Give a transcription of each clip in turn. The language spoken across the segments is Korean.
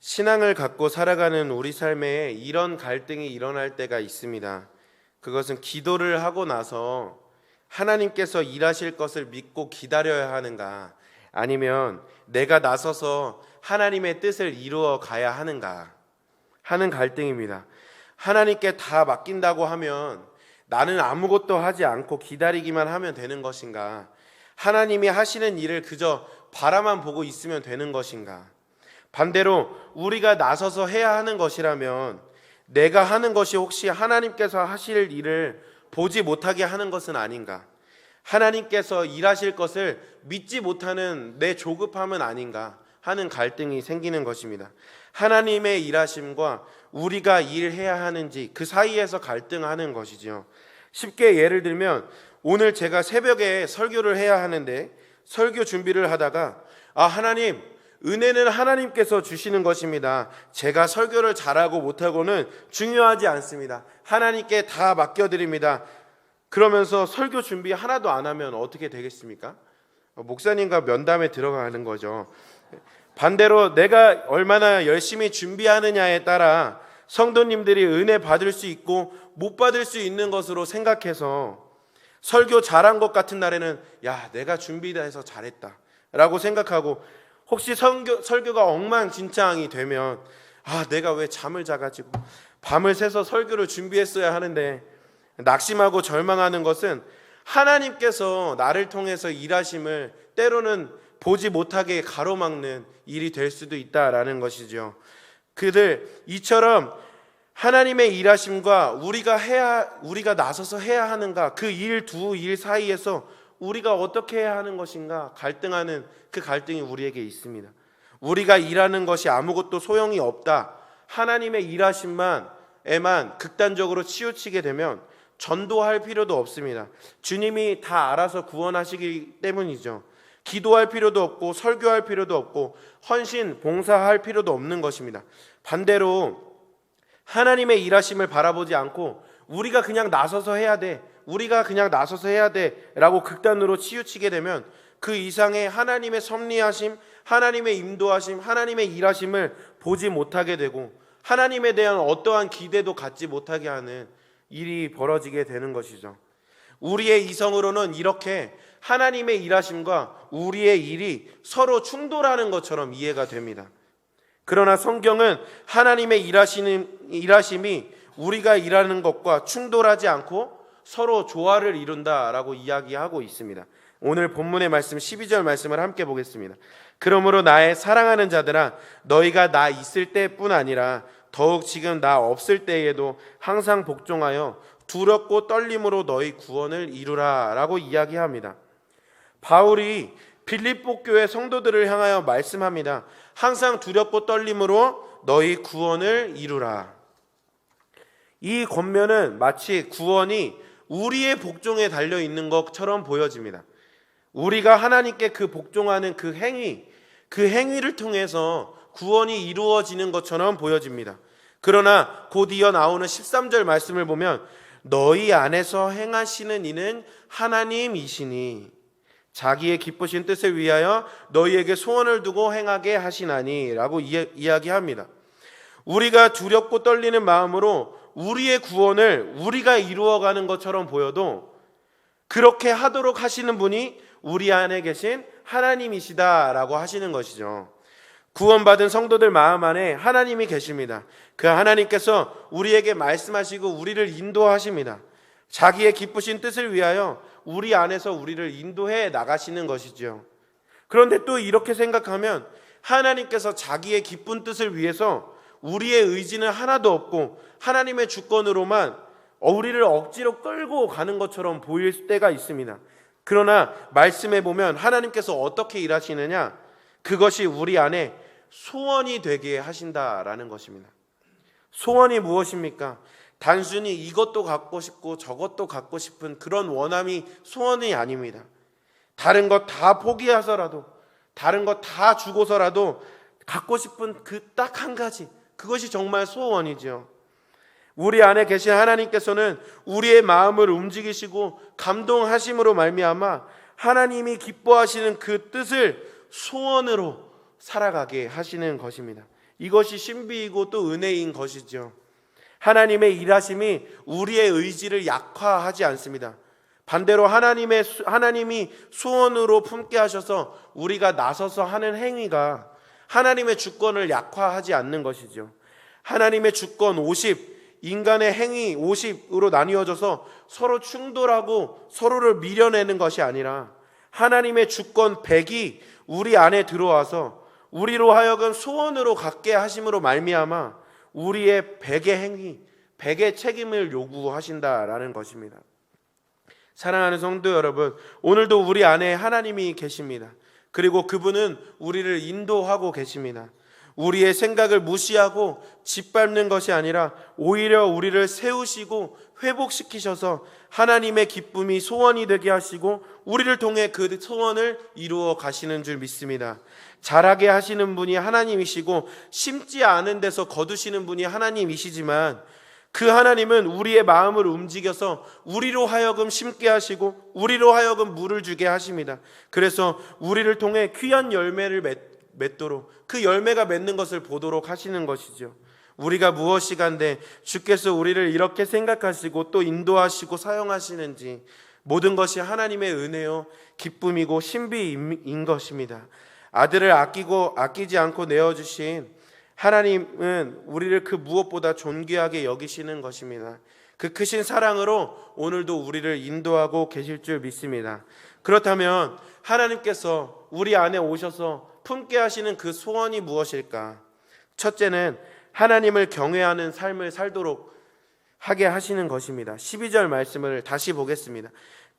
신앙을 갖고 살아가는 우리 삶에 이런 갈등이 일어날 때가 있습니다. 그것은 기도를 하고 나서 하나님께서 일하실 것을 믿고 기다려야 하는가, 아니면 내가 나서서 하나님의 뜻을 이루어 가야 하는가 하는 갈등입니다. 하나님께 다 맡긴다고 하면 나는 아무것도 하지 않고 기다리기만 하면 되는 것인가? 하나님이 하시는 일을 그저 바라만 보고 있으면 되는 것인가? 반대로 우리가 나서서 해야 하는 것이라면 내가 하는 것이 혹시 하나님께서 하실 일을 보지 못하게 하는 것은 아닌가? 하나님께서 일하실 것을 믿지 못하는 내 조급함은 아닌가 하는 갈등이 생기는 것입니다. 하나님의 일하심과 우리가 일해야 하는지 그 사이에서 갈등하는 것이죠. 쉽게 예를 들면 오늘 제가 새벽에 설교를 해야 하는데 설교 준비를 하다가 하나님, 은혜는 하나님께서 주시는 것입니다. 제가 설교를 잘하고 못하고는 중요하지 않습니다. 하나님께 다 맡겨드립니다. 그러면서 설교 준비 하나도 안 하면 어떻게 되겠습니까? 목사님과 면담에 들어가는 거죠. 반대로 내가 얼마나 열심히 준비하느냐에 따라 성도님들이 은혜 받을 수 있고 못 받을 수 있는 것으로 생각해서 설교 잘한 것 같은 날에는 내가 준비해서 잘했다 라고 생각하고, 혹시 설교가 엉망진창이 되면 내가 왜 잠을 자가지고 밤을 새서 설교를 준비했어야 하는데, 낙심하고 절망하는 것은 하나님께서 나를 통해서 일하심을 때로는 보지 못하게 가로막는 일이 될 수도 있다라는 것이죠. 이처럼 하나님의 일하심과 우리가 나서서 해야 하는가, 그 두 일 사이에서 우리가 어떻게 해야 하는 것인가 갈등하는 그 갈등이 우리에게 있습니다. 우리가 일하는 것이 아무것도 소용이 없다, 하나님의 일하심에만 극단적으로 치우치게 되면 전도할 필요도 없습니다. 주님이 다 알아서 구원하시기 때문이죠. 기도할 필요도 없고 설교할 필요도 없고 헌신, 봉사할 필요도 없는 것입니다. 반대로 하나님의 일하심을 바라보지 않고 우리가 그냥 나서서 해야 돼 라고 극단으로 치우치게 되면 그 이상의 하나님의 섭리하심, 하나님의 인도하심, 하나님의 일하심을 보지 못하게 되고 하나님에 대한 어떠한 기대도 갖지 못하게 하는 일이 벌어지게 되는 것이죠. 우리의 이성으로는 이렇게 하나님의 일하심과 우리의 일이 서로 충돌하는 것처럼 이해가 됩니다. 그러나 성경은 하나님의 일하심이 우리가 일하는 것과 충돌하지 않고 서로 조화를 이룬다라고 이야기하고 있습니다. 오늘 본문의 말씀 12절 말씀을 함께 보겠습니다. 그러므로 나의 사랑하는 자들아, 너희가 나 있을 때뿐 아니라 더욱 지금 나 없을 때에도 항상 복종하여 두렵고 떨림으로 너희 구원을 이루라 라고 이야기합니다. 바울이 빌립보 교회 성도들을 향하여 말씀합니다. 항상 두렵고 떨림으로 너희 구원을 이루라. 이 권면은 마치 구원이 우리의 복종에 달려 있는 것처럼 보여집니다. 우리가 하나님께 그 복종하는 그 행위를 통해서 구원이 이루어지는 것처럼 보여집니다. 그러나 곧 이어 나오는 13절 말씀을 보면 너희 안에서 행하시는 이는 하나님이시니 자기의 기쁘신 뜻을 위하여 너희에게 소원을 두고 행하게 하시나니 라고 이야기합니다. 우리가 두렵고 떨리는 마음으로 우리의 구원을 우리가 이루어가는 것처럼 보여도 그렇게 하도록 하시는 분이 우리 안에 계신 하나님이시다라고 하시는 것이죠. 구원받은 성도들 마음 안에 하나님이 계십니다. 그 하나님께서 우리에게 말씀하시고 우리를 인도하십니다. 자기의 기쁘신 뜻을 위하여 우리 안에서 우리를 인도해 나가시는 것이죠. 그런데 또 이렇게 생각하면 하나님께서 자기의 기쁜 뜻을 위해서 우리의 의지는 하나도 없고 하나님의 주권으로만 우리를 억지로 끌고 가는 것처럼 보일 때가 있습니다. 그러나 말씀에 보면 하나님께서 어떻게 일하시느냐, 그것이 우리 안에 소원이 되게 하신다라는 것입니다. 소원이 무엇입니까? 단순히 이것도 갖고 싶고 저것도 갖고 싶은 그런 원함이 소원이 아닙니다. 다른 것 다 포기해서라도, 다른 것 다 주고서라도 갖고 싶은 그 딱 한 가지, 그것이 정말 소원이죠. 우리 안에 계신 하나님께서는 우리의 마음을 움직이시고 감동하심으로 말미암아 하나님이 기뻐하시는 그 뜻을 소원으로 살아가게 하시는 것입니다. 이것이 신비이고 또 은혜인 것이죠. 하나님의 일하심이 우리의 의지를 약화하지 않습니다. 반대로 하나님이 소원으로 품게 하셔서 우리가 나서서 하는 행위가 하나님의 주권을 약화하지 않는 것이죠. 하나님의 주권 50, 인간의 행위 50으로 나뉘어져서 서로 충돌하고 서로를 밀어내는 것이 아니라 하나님의 주권 100이 우리 안에 들어와서 우리로 하여금 소원으로 갖게 하심으로 말미암아 우리의 100의 행위, 100의 책임을 요구하신다라는 것입니다. 사랑하는 성도 여러분, 오늘도 우리 안에 하나님이 계십니다. 그리고 그분은 우리를 인도하고 계십니다. 우리의 생각을 무시하고 짓밟는 것이 아니라 오히려 우리를 세우시고 회복시키셔서 하나님의 기쁨이 소원이 되게 하시고 우리를 통해 그 소원을 이루어 가시는 줄 믿습니다. 자라게 하시는 분이 하나님이시고 심지 않은 데서 거두시는 분이 하나님이시지만 그 하나님은 우리의 마음을 움직여서 우리로 하여금 심게 하시고 우리로 하여금 물을 주게 하십니다. 그래서 우리를 통해 귀한 열매를 맺도록 그 열매가 맺는 것을 보도록 하시는 것이죠. 우리가 무엇이간데 주께서 우리를 이렇게 생각하시고 또 인도하시고 사용하시는지 모든 것이 하나님의 은혜요 기쁨이고 신비인 것입니다. 아들을 아끼지 않고 내어주신 하나님은 우리를 그 무엇보다 존귀하게 여기시는 것입니다. 그 크신 사랑으로 오늘도 우리를 인도하고 계실 줄 믿습니다. 그렇다면 하나님께서 우리 안에 오셔서 품게 하시는 그 소원이 무엇일까? 첫째는 하나님을 경외하는 삶을 살도록 하게 하시는 것입니다. 12절 말씀을 다시 보겠습니다.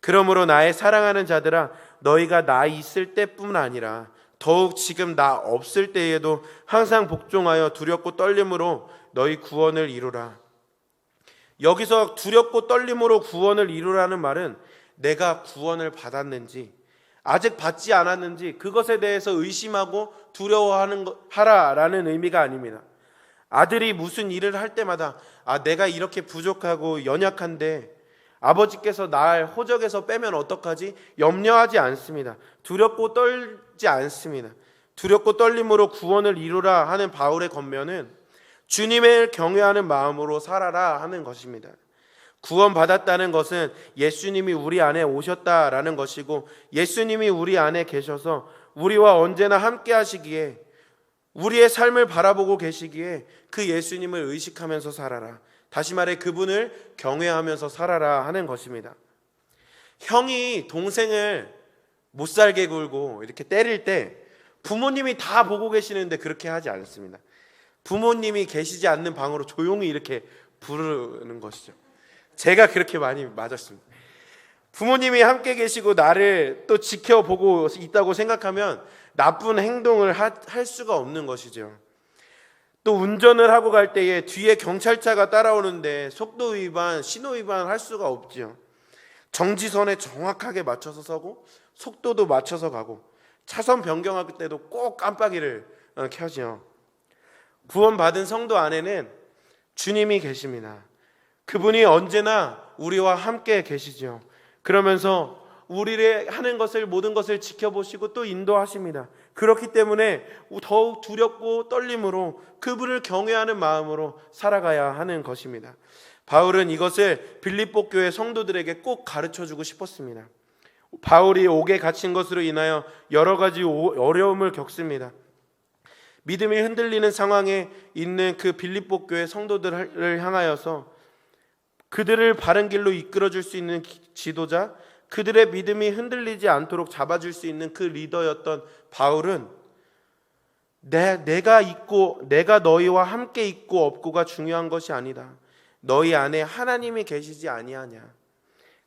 그러므로 나의 사랑하는 자들아 너희가 나 있을 때뿐 아니라 더욱 지금 나 없을 때에도 항상 복종하여 두렵고 떨림으로 너희 구원을 이루라. 여기서 두렵고 떨림으로 구원을 이루라는 말은 내가 구원을 받았는지 아직 받지 않았는지 그것에 대해서 의심하고 두려워하라라는 의미가 아닙니다. 아들이 무슨 일을 할 때마다 내가 이렇게 부족하고 연약한데 아버지께서 날 호적에서 빼면 어떡하지? 염려하지 않습니다. 두렵고 떨지 않습니다. 두렵고 떨림으로 구원을 이루라 하는 바울의 권면은 주님을 경외하는 마음으로 살아라 하는 것입니다. 구원받았다는 것은 예수님이 우리 안에 오셨다라는 것이고 예수님이 우리 안에 계셔서 우리와 언제나 함께 하시기에 우리의 삶을 바라보고 계시기에 그 예수님을 의식하면서 살아라. 다시 말해 그분을 경외하면서 살아라 하는 것입니다. 형이 동생을 못 살게 굴고 이렇게 때릴 때 부모님이 다 보고 계시는데 그렇게 하지 않습니다. 부모님이 계시지 않는 방으로 조용히 이렇게 부르는 것이죠. 제가 그렇게 많이 맞았습니다. 부모님이 함께 계시고 나를 또 지켜보고 있다고 생각하면 나쁜 행동을 할 수가 없는 것이죠. 또 운전을 하고 갈 때에 뒤에 경찰차가 따라오는데 속도 위반, 신호 위반 할 수가 없죠. 정지선에 정확하게 맞춰서 서고 속도도 맞춰서 가고 차선 변경할 때도 꼭 깜빡이를 켜죠. 구원받은 성도 안에는 주님이 계십니다. 그분이 언제나 우리와 함께 계시죠. 그러면서 우리의 하는 것을 모든 것을 지켜보시고 또 인도하십니다. 그렇기 때문에 더욱 두렵고 떨림으로 그분을 경외하는 마음으로 살아가야 하는 것입니다. 바울은 이것을 빌립보 교회 성도들에게 꼭 가르쳐주고 싶었습니다. 바울이 옥에 갇힌 것으로 인하여 여러 가지 어려움을 겪습니다. 믿음이 흔들리는 상황에 있는 그 빌립보 교회 성도들을 향하여서 그들을 바른 길로 이끌어줄 수 있는 지도자, 그들의 믿음이 흔들리지 않도록 잡아줄 수 있는 그 리더였던 바울은 내가 너희와 함께 있고 없고가 중요한 것이 아니다. 너희 안에 하나님이 계시지 아니하냐.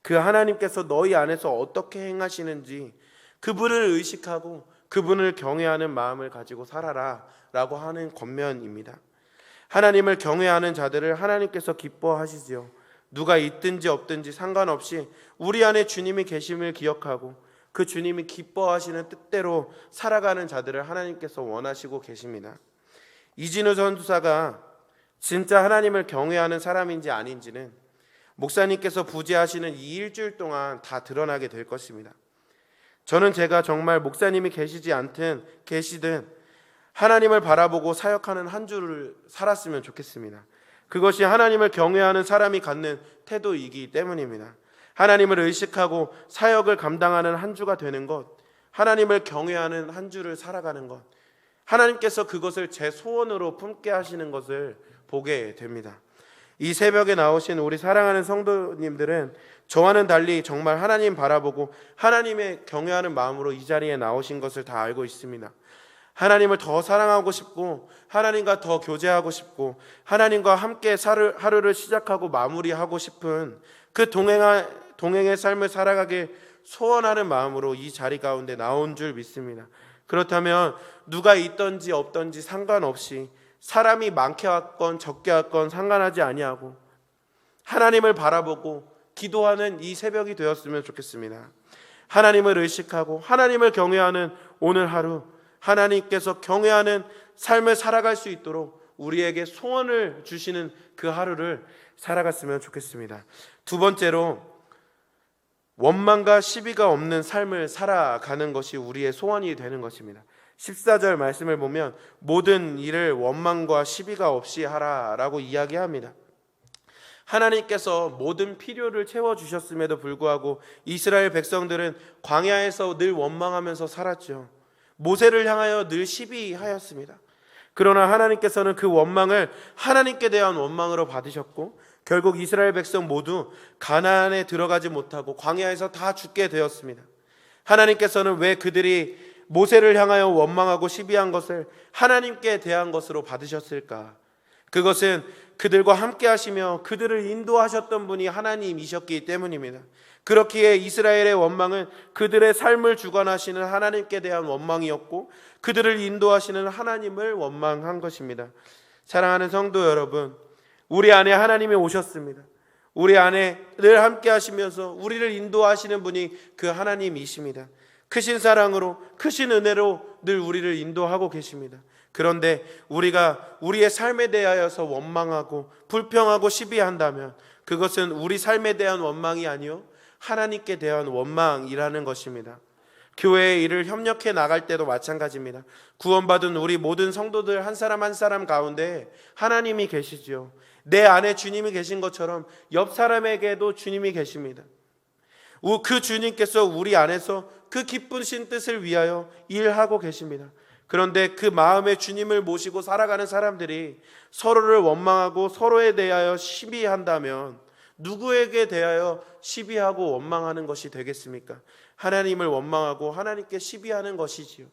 그 하나님께서 너희 안에서 어떻게 행하시는지 그분을 의식하고 그분을 경외하는 마음을 가지고 살아라 라고 하는 권면입니다. 하나님을 경외하는 자들을 하나님께서 기뻐하시지요. 누가 있든지 없든지 상관없이 우리 안에 주님이 계심을 기억하고 그 주님이 기뻐하시는 뜻대로 살아가는 자들을 하나님께서 원하시고 계십니다. 이진우 선교사가 진짜 하나님을 경외하는 사람인지 아닌지는 목사님께서 부재하시는 이 일주일 동안 다 드러나게 될 것입니다. 저는 제가 정말 목사님이 계시든 하나님을 바라보고 사역하는 한 주를 살았으면 좋겠습니다. 그것이 하나님을 경외하는 사람이 갖는 태도이기 때문입니다. 하나님을 의식하고 사역을 감당하는 한 주가 되는 것, 하나님을 경외하는 한 주를 살아가는 것, 하나님께서 그것을 제 소원으로 품게 하시는 것을 보게 됩니다. 이 새벽에 나오신 우리 사랑하는 성도님들은 저와는 달리 정말 하나님 바라보고 하나님의 경외하는 마음으로 이 자리에 나오신 것을 다 알고 있습니다. 하나님을 더 사랑하고 싶고 하나님과 더 교제하고 싶고 하나님과 함께 하루를 시작하고 마무리하고 싶은 그 동행의 삶을 살아가길 소원하는 마음으로 이 자리 가운데 나온 줄 믿습니다. 그렇다면 누가 있든지 없든지 상관없이 사람이 많게 왔건 적게 왔건 상관하지 아니하고 하나님을 바라보고 기도하는 이 새벽이 되었으면 좋겠습니다. 하나님을 의식하고 하나님을 경외하는 오늘 하루, 하나님께서 경외하는 삶을 살아갈 수 있도록 우리에게 소원을 주시는 그 하루를 살아갔으면 좋겠습니다. 두 번째로, 원망과 시비가 없는 삶을 살아가는 것이 우리의 소원이 되는 것입니다. 14절 말씀을 보면 모든 일을 원망과 시비가 없이 하라라고 이야기합니다. 하나님께서 모든 필요를 채워주셨음에도 불구하고 이스라엘 백성들은 광야에서 늘 원망하면서 살았죠. 모세를 향하여 늘 시비하였습니다. 그러나 하나님께서는 그 원망을 하나님께 대한 원망으로 받으셨고 결국 이스라엘 백성 모두 가나안에 들어가지 못하고 광야에서 다 죽게 되었습니다. 하나님께서는 왜 그들이 모세를 향하여 원망하고 시비한 것을 하나님께 대한 것으로 받으셨을까? 그것은 그들과 함께 하시며 그들을 인도하셨던 분이 하나님이셨기 때문입니다. 그렇기에 이스라엘의 원망은 그들의 삶을 주관하시는 하나님께 대한 원망이었고 그들을 인도하시는 하나님을 원망한 것입니다. 사랑하는 성도 여러분, 우리 안에 하나님이 오셨습니다. 우리 안에 늘 함께 하시면서 우리를 인도하시는 분이 그 하나님이십니다. 크신 사랑으로 크신 은혜로 늘 우리를 인도하고 계십니다. 그런데 우리가 우리의 삶에 대하여서 원망하고 불평하고 시비한다면 그것은 우리 삶에 대한 원망이 아니요 하나님께 대한 원망이라는 것입니다. 교회의 일을 협력해 나갈 때도 마찬가지입니다. 구원받은 우리 모든 성도들 한 사람 한 사람 가운데 하나님이 계시죠. 내 안에 주님이 계신 것처럼 옆 사람에게도 주님이 계십니다. 그 주님께서 우리 안에서 그 기쁘신 뜻을 위하여 일하고 계십니다. 그런데 그 마음에 주님을 모시고 살아가는 사람들이 서로를 원망하고 서로에 대하여 시비한다면 누구에게 대하여 시비하고 원망하는 것이 되겠습니까? 하나님을 원망하고 하나님께 시비하는 것이지요.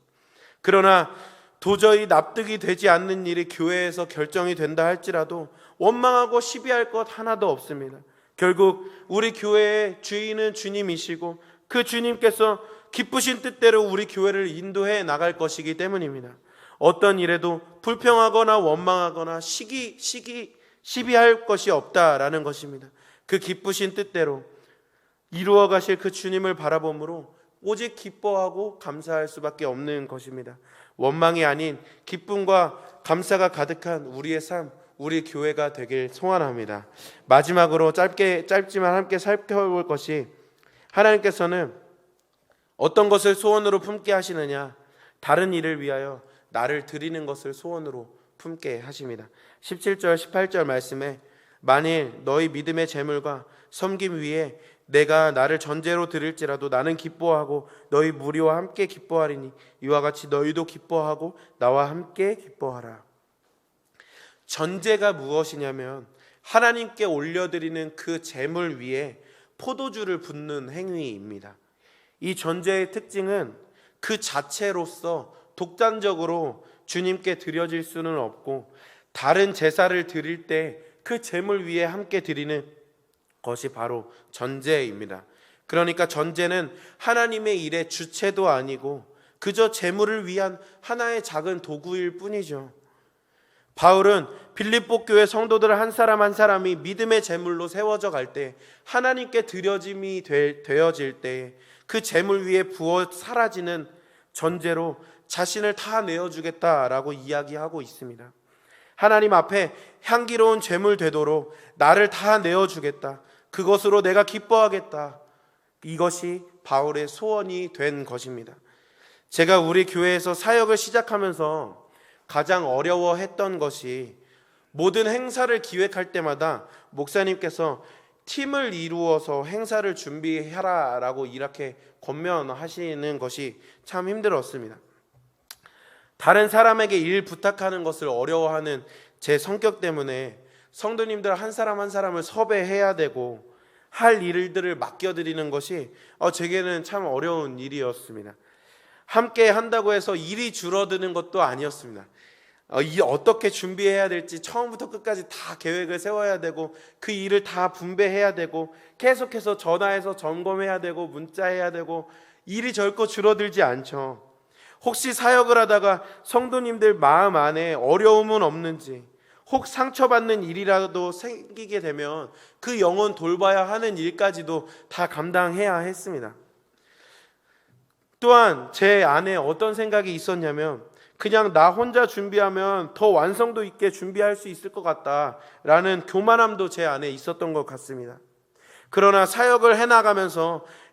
그러나 도저히 납득이 되지 않는 일이 교회에서 결정이 된다 할지라도 원망하고 시비할 것 하나도 없습니다. 결국 우리 교회의 주인은 주님이시고 그 주님께서 기쁘신 뜻대로 우리 교회를 인도해 나갈 것이기 때문입니다. 어떤 일에도 불평하거나 원망하거나 시비할 것이 없다라는 것입니다. 그 기쁘신 뜻대로 이루어 가실 그 주님을 바라봄으로 오직 기뻐하고 감사할 수밖에 없는 것입니다. 원망이 아닌 기쁨과 감사가 가득한 우리의 삶, 우리 교회가 되길 소원합니다. 마지막으로 짧지만 함께 살펴볼 것이, 하나님께서는 어떤 것을 소원으로 품게 하시느냐? 다른 일을 위하여 나를 드리는 것을 소원으로 품게 하십니다. 17절 18절 말씀에 만일 너희 믿음의 재물과 섬김 위에 내가 나를 전제로 드릴지라도 나는 기뻐하고 너희 무리와 함께 기뻐하리니 이와 같이 너희도 기뻐하고 나와 함께 기뻐하라. 전제가 무엇이냐면 하나님께 올려드리는 그 재물 위에 포도주를 붓는 행위입니다. 이 전제의 특징은 그 자체로서 독단적으로 주님께 드려질 수는 없고 다른 제사를 드릴 때 그 제물 위에 함께 드리는 것이 바로 전제입니다. 그러니까 전제는 하나님의 일의 주체도 아니고 그저 제물을 위한 하나의 작은 도구일 뿐이죠. 바울은 빌립보 교회 성도들 한 사람 한 사람이 믿음의 제물로 세워져 갈 때, 하나님께 드려짐이 되어질 때 그 제물 위에 부어 사라지는 전제로 자신을 다 내어주겠다라고 이야기하고 있습니다. 하나님 앞에 향기로운 제물 되도록 나를 다 내어주겠다, 그것으로 내가 기뻐하겠다, 이것이 바울의 소원이 된 것입니다. 제가 우리 교회에서 사역을 시작하면서 가장 어려워했던 것이 모든 행사를 기획할 때마다 목사님께서 팀을 이루어서 행사를 준비하라라고 이렇게 권면하시는 것이 참 힘들었습니다. 다른 사람에게 일 부탁하는 것을 어려워하는 제 성격 때문에 성도님들 한 사람 한 사람을 섭외해야 되고 할 일들을 맡겨드리는 것이 제게는 참 어려운 일이었습니다. 함께 한다고 해서 일이 줄어드는 것도 아니었습니다. 어떻게 준비해야 될지 처음부터 끝까지 다 계획을 세워야 되고 그 일을 다 분배해야 되고 계속해서 전화해서 점검해야 되고 문자해야 되고 일이 결코 줄어들지 않죠. 혹시 사역을 하다가 성도님들 마음 안에 어려움은 없는지, 혹 상처받는 일이라도 생기게 되면 그 영혼 돌봐야 하는 일까지도 다 감당해야 했습니다. 또한 제 안에 어떤 생각이 있었냐면 그냥 나 혼자 준비하면 더 완성도 있게 준비할 수 있을 것 같다라는 교만함도 제 안에 있었던 것 같습니다. 그러나 사역을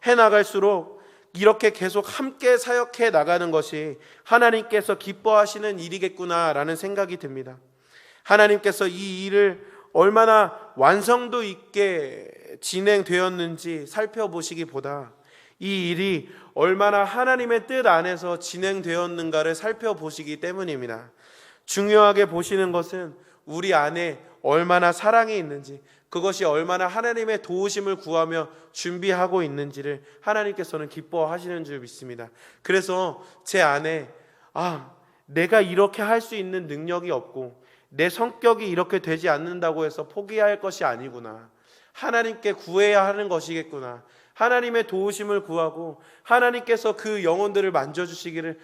해나갈수록 이렇게 계속 함께 사역해 나가는 것이 하나님께서 기뻐하시는 일이겠구나라는 생각이 듭니다. 하나님께서 이 일을 얼마나 완성도 있게 진행되었는지 살펴보시기보다 이 일이 얼마나 하나님의 뜻 안에서 진행되었는가를 살펴보시기 때문입니다. 중요하게 보시는 것은 우리 안에 얼마나 사랑이 있는지, 그것이 얼마나 하나님의 도우심을 구하며 준비하고 있는지를 하나님께서는 기뻐하시는 줄 믿습니다. 그래서 제 안에 내가 이렇게 할 수 있는 능력이 없고 내 성격이 이렇게 되지 않는다고 해서 포기할 것이 아니구나, 하나님께 구해야 하는 것이겠구나, 하나님의 도우심을 구하고 하나님께서 그 영혼들을 만져주시기를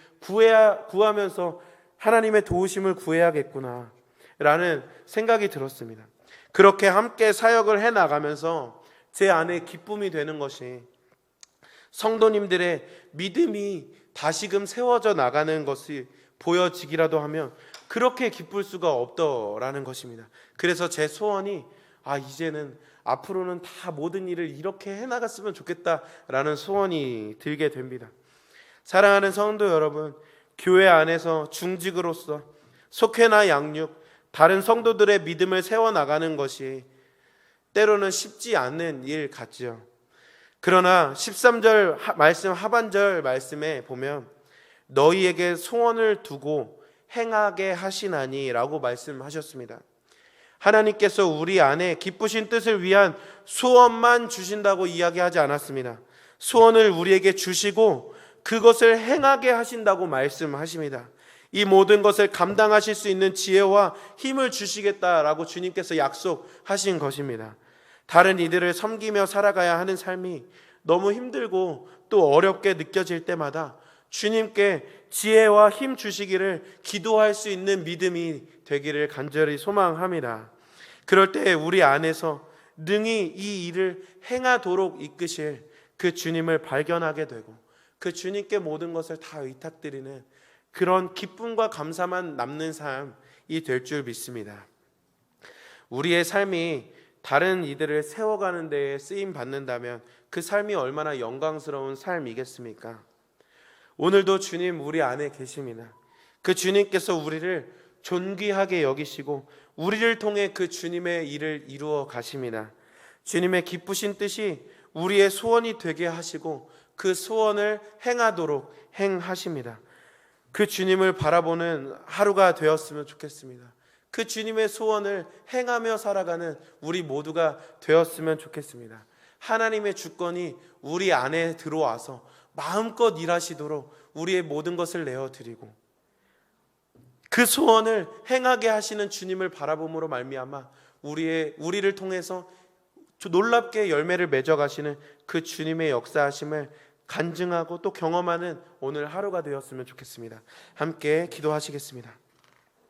구하면서 하나님의 도우심을 구해야겠구나 라는 생각이 들었습니다. 그렇게 함께 사역을 해나가면서 제 안에 기쁨이 되는 것이 성도님들의 믿음이 다시금 세워져 나가는 것이 보여지기라도 하면 그렇게 기쁠 수가 없더라는 것입니다. 그래서 제 소원이 이제는 앞으로는 다 모든 일을 이렇게 해나갔으면 좋겠다라는 소원이 들게 됩니다. 사랑하는 성도 여러분, 교회 안에서 중직으로서 속회나 양육, 다른 성도들의 믿음을 세워나가는 것이 때로는 쉽지 않는 일 같죠. 그러나 13절 말씀 하반절 말씀에 보면 너희에게 소원을 두고 행하게 하시나니 라고 말씀하셨습니다. 하나님께서 우리 안에 기쁘신 뜻을 위한 소원만 주신다고 이야기하지 않았습니다. 소원을 우리에게 주시고 그것을 행하게 하신다고 말씀하십니다. 이 모든 것을 감당하실 수 있는 지혜와 힘을 주시겠다라고 주님께서 약속하신 것입니다. 다른 이들을 섬기며 살아가야 하는 삶이 너무 힘들고 또 어렵게 느껴질 때마다 주님께 지혜와 힘 주시기를 기도할 수 있는 믿음이 되기를 간절히 소망합니다. 그럴 때 우리 안에서 능히 이 일을 행하도록 이끄실 그 주님을 발견하게 되고 그 주님께 모든 것을 다 의탁드리는 그런 기쁨과 감사만 남는 삶이 될 줄 믿습니다. 우리의 삶이 다른 이들을 세워가는 데에 쓰임 받는다면 그 삶이 얼마나 영광스러운 삶이겠습니까? 오늘도 주님 우리 안에 계십니다. 그 주님께서 우리를 존귀하게 여기시고 우리를 통해 그 주님의 일을 이루어 가십니다. 주님의 기쁘신 뜻이 우리의 소원이 되게 하시고 그 소원을 행하도록 행하십니다. 그 주님을 바라보는 하루가 되었으면 좋겠습니다. 그 주님의 소원을 행하며 살아가는 우리 모두가 되었으면 좋겠습니다. 하나님의 주권이 우리 안에 들어와서 마음껏 일하시도록 우리의 모든 것을 내어드리고 그 소원을 행하게 하시는 주님을 바라봄으로 말미암아 우리를 통해서 놀랍게 열매를 맺어가시는 그 주님의 역사하심을 간증하고 또 경험하는 오늘 하루가 되었으면 좋겠습니다. 함께 기도하시겠습니다.